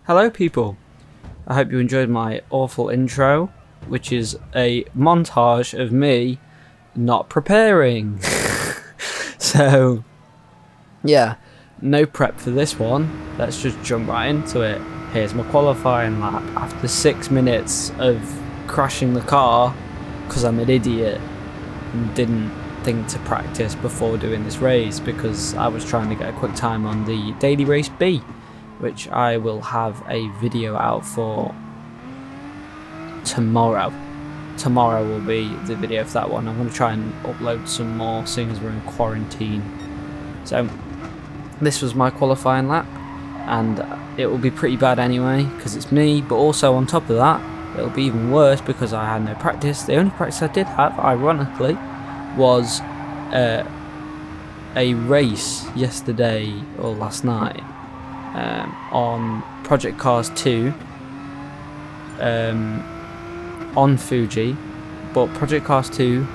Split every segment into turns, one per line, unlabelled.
Hello people, I hope you enjoyed my awful intro, which is a montage of me not preparing. So, yeah, no prep for this one, let's just jump right into it. Here's my qualifying lap after 6 minutes of crashing the car because I'm an idiot and didn't think to practice before doing this race because I was trying to get a quick time on the daily race B, which I will have a video out for tomorrow. Tomorrow will be the video for that one. I'm going to try and upload some more seeing as we're in quarantine. So this was my qualifying lap, and it will be pretty bad anyway because it's me, but also on top of that it'll be even worse because I had no practice. The only practice I did have, ironically, was a race yesterday or last night on Project Cars 2 on Fuji, but Project Cars 2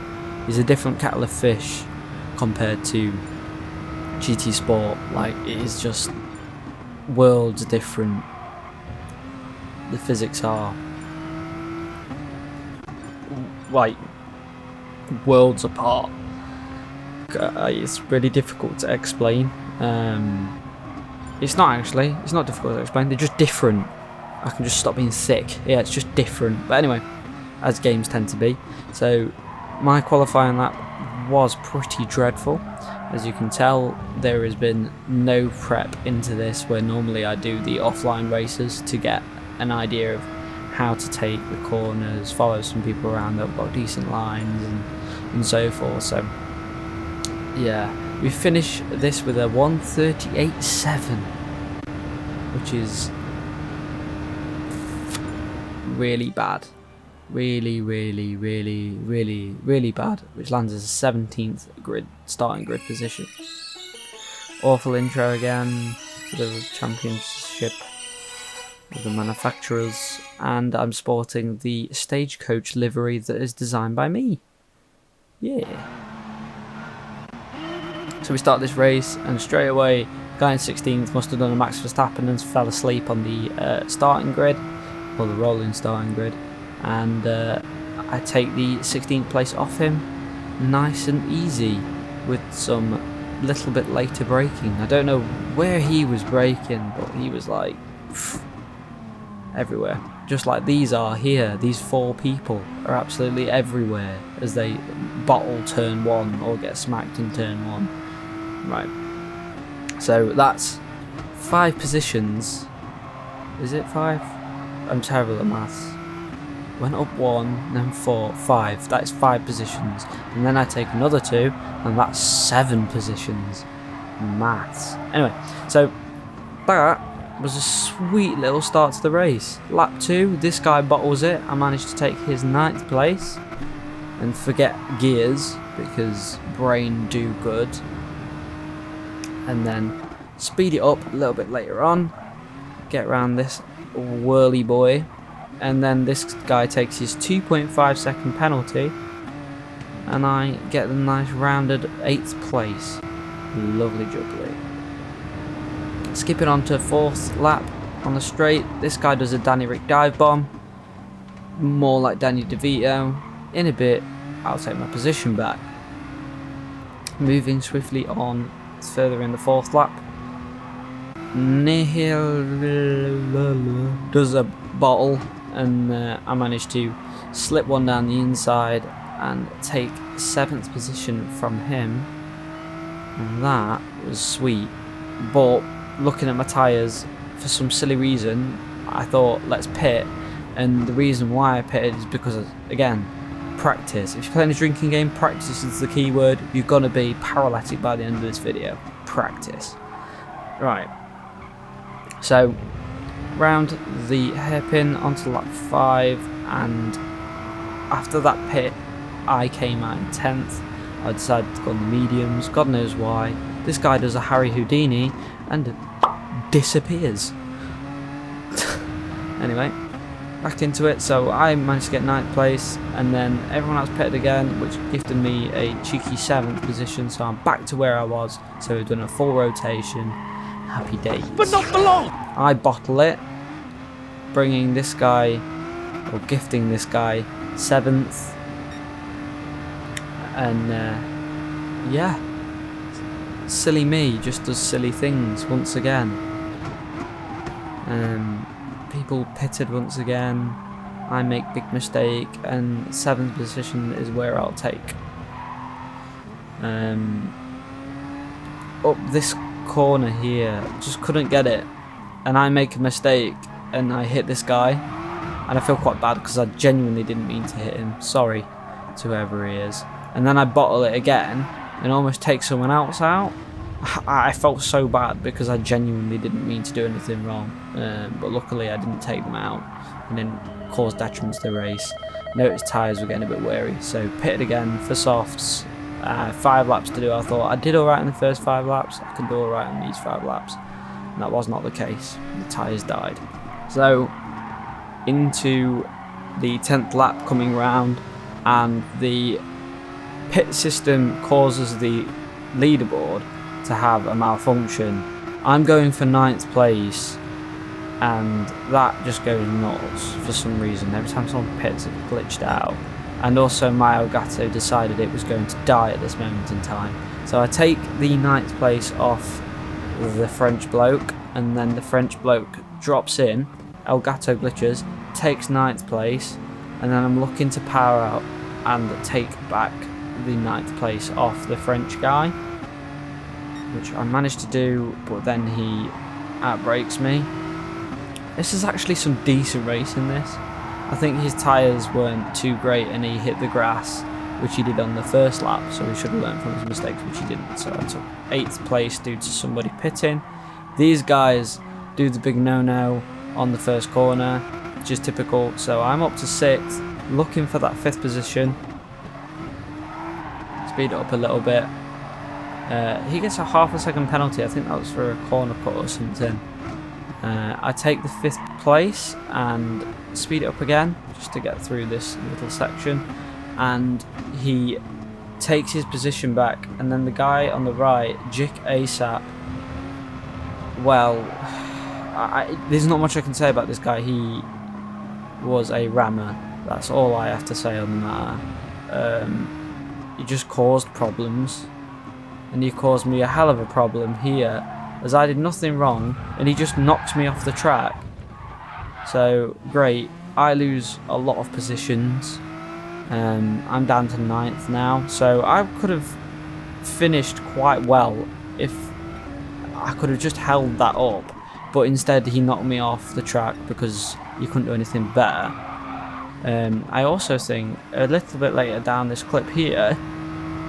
is a different kettle of fish compared to GT Sport. Like, it is just worlds different. The physics are like worlds apart. It's really difficult to explain. It's not difficult to explain, they're just different. I can just stop being sick. Yeah, it's just different. But anyway, as games tend to be. So my qualifying lap was pretty dreadful. As you can tell, there has been no prep into this, where normally I do the offline races to get an idea of how to take the corners, follow some people around that have got decent lines and so forth. So yeah, we finish this with a 1:38.7, which is really bad. Really bad, which lands as a 17th starting grid position. Awful intro again for the championship of the manufacturers, and I'm sporting the Stagecoach livery that is designed by me. Yeah. So we start this race, and straight away, guy in 16th must have done a Max Verstappen and fell asleep on the starting grid, or the rolling starting grid, and I take the 16th place off him, nice and easy, with some little bit later braking. I don't know where he was braking, but he was like everywhere, just like these are here. These four people are absolutely everywhere as they bottle turn one or get smacked in turn one. Right, so that's 5 positions. Is it 5? I'm terrible at maths. Went up 1, then 4, 5. That is 5 positions, and then I take another 2, and that's 7 positions. Maths. Anyway, so that was a sweet little start to the race. Lap 2, this guy bottles it. I managed to take his 9th place and forget gears because brain do good, and then speed it up a little bit later on, get around this whirly boy, and then this guy takes his 2.5 second penalty, and I get the nice rounded 8th place. Lovely jubbly. Skipping on to 4th lap on the straight, this guy does a Danny Rick dive bomb, more like Danny DeVito. In a bit I'll take my position back. Moving swiftly on further in the 4th lap, Nihil does a bottle, and I managed to slip one down the inside and take 7th position from him, and that was sweet. But looking at my tyres, for some silly reason I thought let's pit, and the reason why I pitted is because, again, practice. If you're playing a drinking game, practice is the key word. You're gonna be paralytic by the end of this video. Practice. Right, so round the hairpin onto lap 5, and after that pit I came out in 10th. I decided to go on the mediums, God knows why. This guy does a Harry Houdini and disappears. Anyway, back into it. So I managed to get 9th place, and then everyone else pitted again, which gifted me a cheeky 7th position, so I'm back to where I was. So we've done a full rotation. Happy days.
But not for long!
I bottle it, bringing this guy, or gifting this guy, 7th. And yeah, silly me just does silly things once again. People pitted once again. I make big mistake, and 7th position is where I'll take. Up this corner here, just couldn't get it, and I make a mistake and I hit this guy, and I feel quite bad because I genuinely didn't mean to hit him. Sorry to whoever he is. And then I bottle it again and almost take someone else out. I felt so bad because I genuinely didn't mean to do anything wrong, but luckily I didn't take them out and didn't cause detriment to the race. Noticed tyres were getting a bit weary, so pitted again for softs. 5 laps to do. I thought I did alright in the first 5 laps, I can do alright on these 5 laps. And that was not the case, the tyres died. So into the 10th lap coming round, and the pit system causes the leaderboard to have a malfunction. I'm going for 9th place, and that just goes nuts for some reason. Every time someone pits, it glitched out. And also my Elgato decided it was going to die at this moment in time. So I take the 9th place off the French bloke, and then the French bloke drops in, Elgato glitches, takes 9th place, and then I'm looking to power out and take back the 9th place off the French guy, which I managed to do, but then he outbrakes me. This is actually some decent racing, this. I think his tyres weren't too great and he hit the grass, which he did on the first lap, so he should have learned from his mistakes, which he didn't. So I took 8th place due to somebody pitting. These guys do the big no-no on the first corner, which is typical. So I'm up to 6th, looking for that 5th position. Speed it up a little bit. He gets a half a second penalty. I think that was for a corner cut or something. I take the 5th place and speed it up again just to get through this little section, and he takes his position back, and then the guy on the right, Jick ASAP, well, there's not much I can say about this guy. He was a rammer. That's all I have to say on the matter. He just caused problems, and he caused me a hell of a problem here, as I did nothing wrong and he just knocked me off the track. So great, I lose a lot of positions. I'm down to 9th now, so I could have finished quite well if I could have just held that up, but instead he knocked me off the track because you couldn't do anything better. I also think a little bit later down this clip here,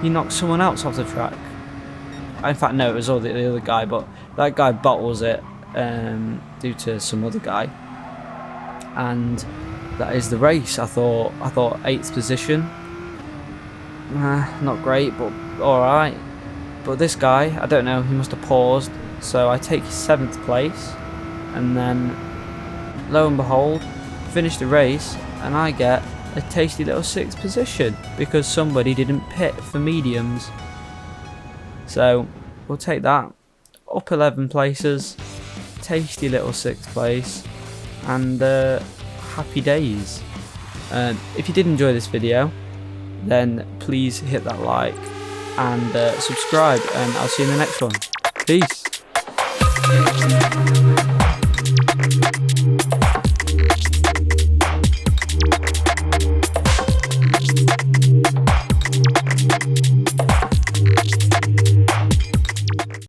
he knocked someone else off the track. In fact, no, it was all the other guy, but that guy bottles it due to some other guy, and that is the race. I thought 8th position, not great, but all right. But this guy, I don't know, he must have paused, so I take 7th place, and then lo and behold, finish the race, and I get a tasty little 6th position because somebody didn't pit for mediums. So we'll take that. Up 11 places, tasty little 6th place, and happy days. If you did enjoy this video, then please hit that like and subscribe, and I'll see you in the next one. Peace.